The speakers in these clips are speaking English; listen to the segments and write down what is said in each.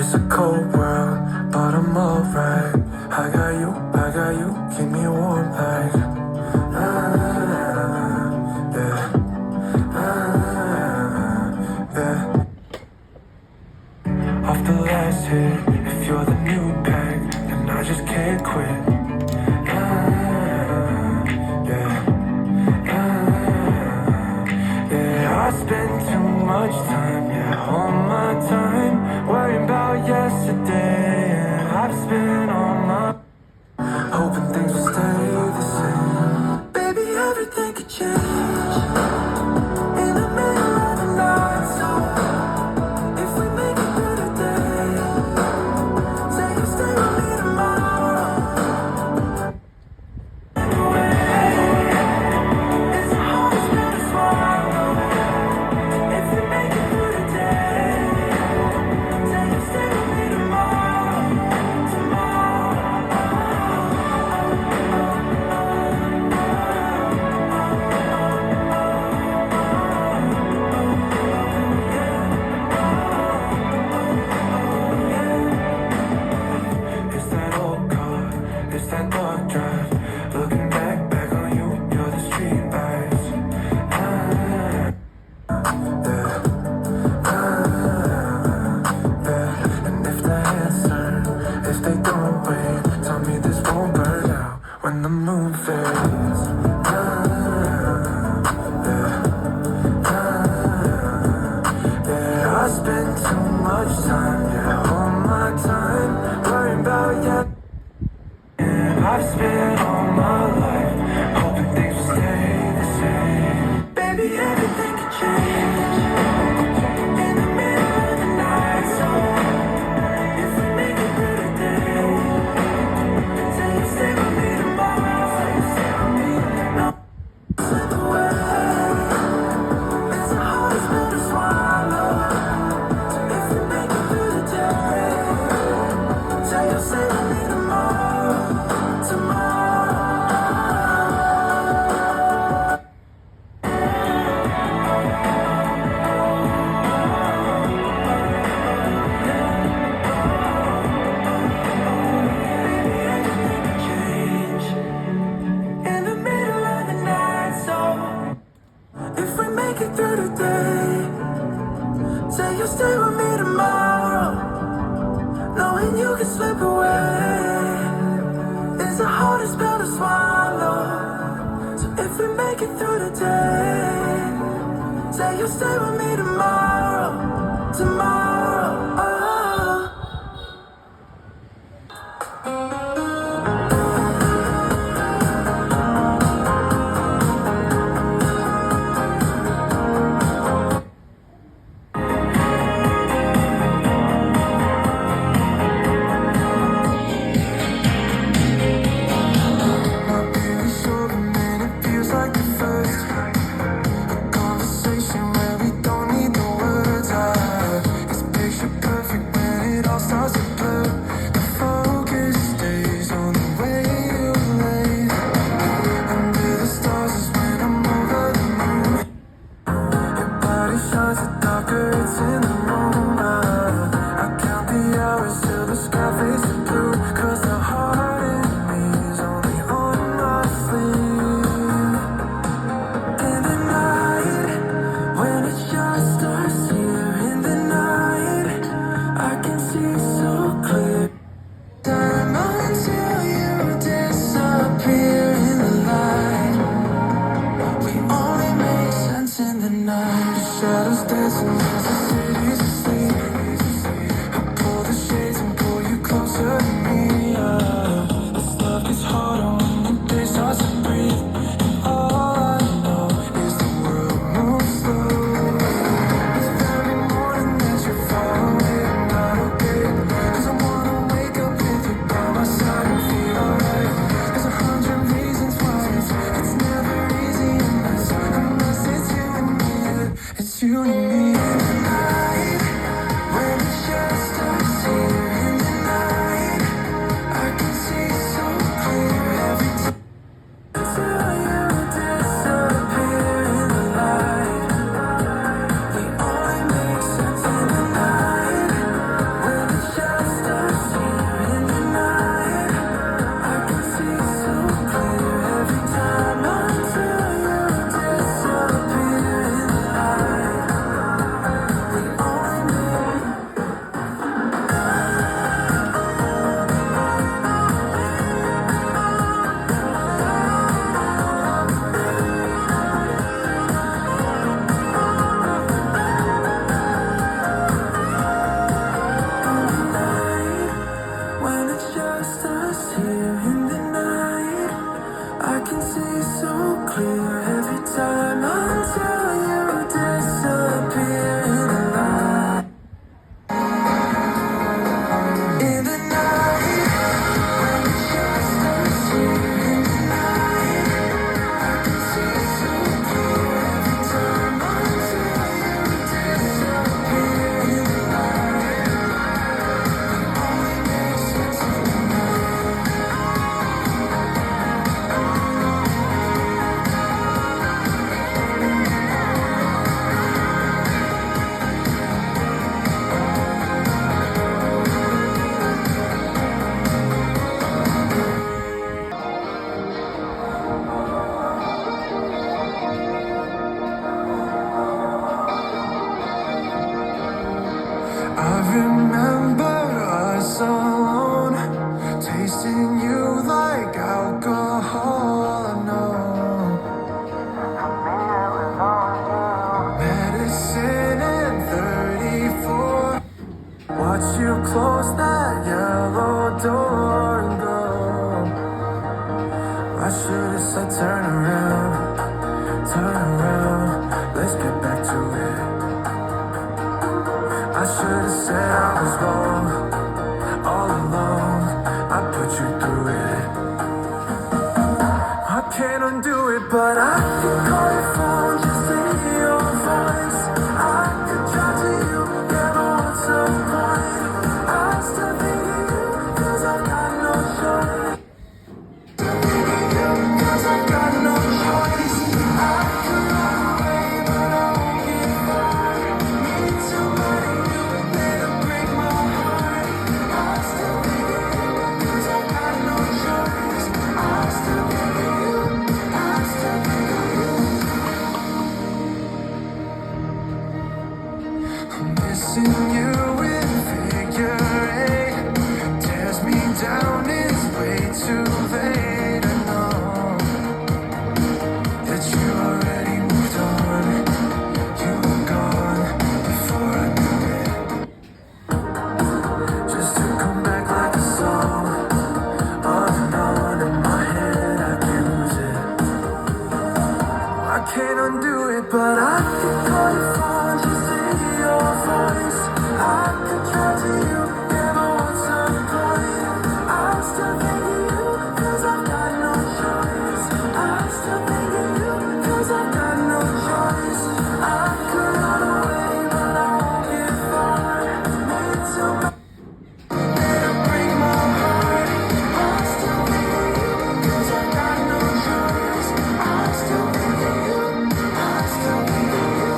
It's a cold world, but I'm alright. I got you, keep me warm like yeah, yeah. Off the last hit, if you're the new pack, then I just can't quit. Yeah, yeah. I spend too much time, yeah, on my time, worrying about yesterday. And I've spent all my hoping things will stay the same. Baby, everything could change in the middle of the night. So if we make it through the day, say you'll stay with me tomorrow. It's the hardest pill to swallow. If we make it through the day, say you'll stay with me tomorrow. It's that old car, it's that dark drive. Looking back on you, you're the street lights. Yeah. And if the answer, if they don't wait, tell me this won't burn out when the moon fades. Yeah, I spend too much time, yeah, all my time, worrying about you. And I've spent all my life hoping things will stay the same. Baby, everything can change in the middle of the night. So if we make it through the day, say you'll stay with me tomorrow. Say you'll stay with me. No, slip away. It's the hardest pill to swallow. So if we make it through the day, say you'll stay with me tomorrow. Through the day, say you'll stay with me tomorrow, knowing you can slip away. It's the hardest pill to swallow. So if we make it through the day, say you'll stay with me tomorrow. Oh. Like the first, a conversation where we don't need the words. I I remember us alone, tasting you like alcohol. I know medicine and 34. Watch you close that yellow door and go. I should've said turn around, let's get back to it. I should've said I was wrong, all along, I put you through it. I can't undo it, but I can call your phone just to hear your voice. I could drive to you, yeah, but what's the point? I still think of you, cause I've got no choice. Cause I've got no choice. I could run away, but I won't get far. Need somebody new, that'll break my heart. I still think of you, cause I've got no choice. I still think of you, I still think of you. I'm missing you in figure eight. Tears me down, it's way too late. I know that you already moved on. You were gone before I knew it. Just to come back like a song, on and on in my head, I can't lose it. I can't undo it, but I can call your phone just to hear your voice. I could try to you, yeah, but what's the point? I still think of you, cause I've got no choice. I still think of you, cause I've got no choice. I could run away, but I won't get far. Need somebody to break my heart. I still think of you, cause I've got no choice. I still think of you, I still think of you.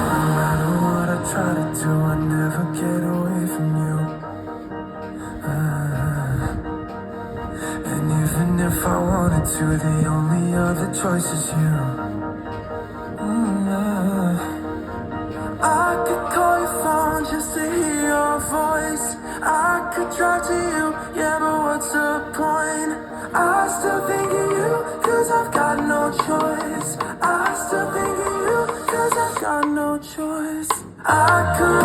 No matter what I try to do, I never get away from you. And even if I wanted to, the only other choice is you. I could call your phone just to hear your voice. I could drive to you, yeah, but what's the point? I still think of you, cause I've got no choice. I still think of you, cause I've got no choice. I could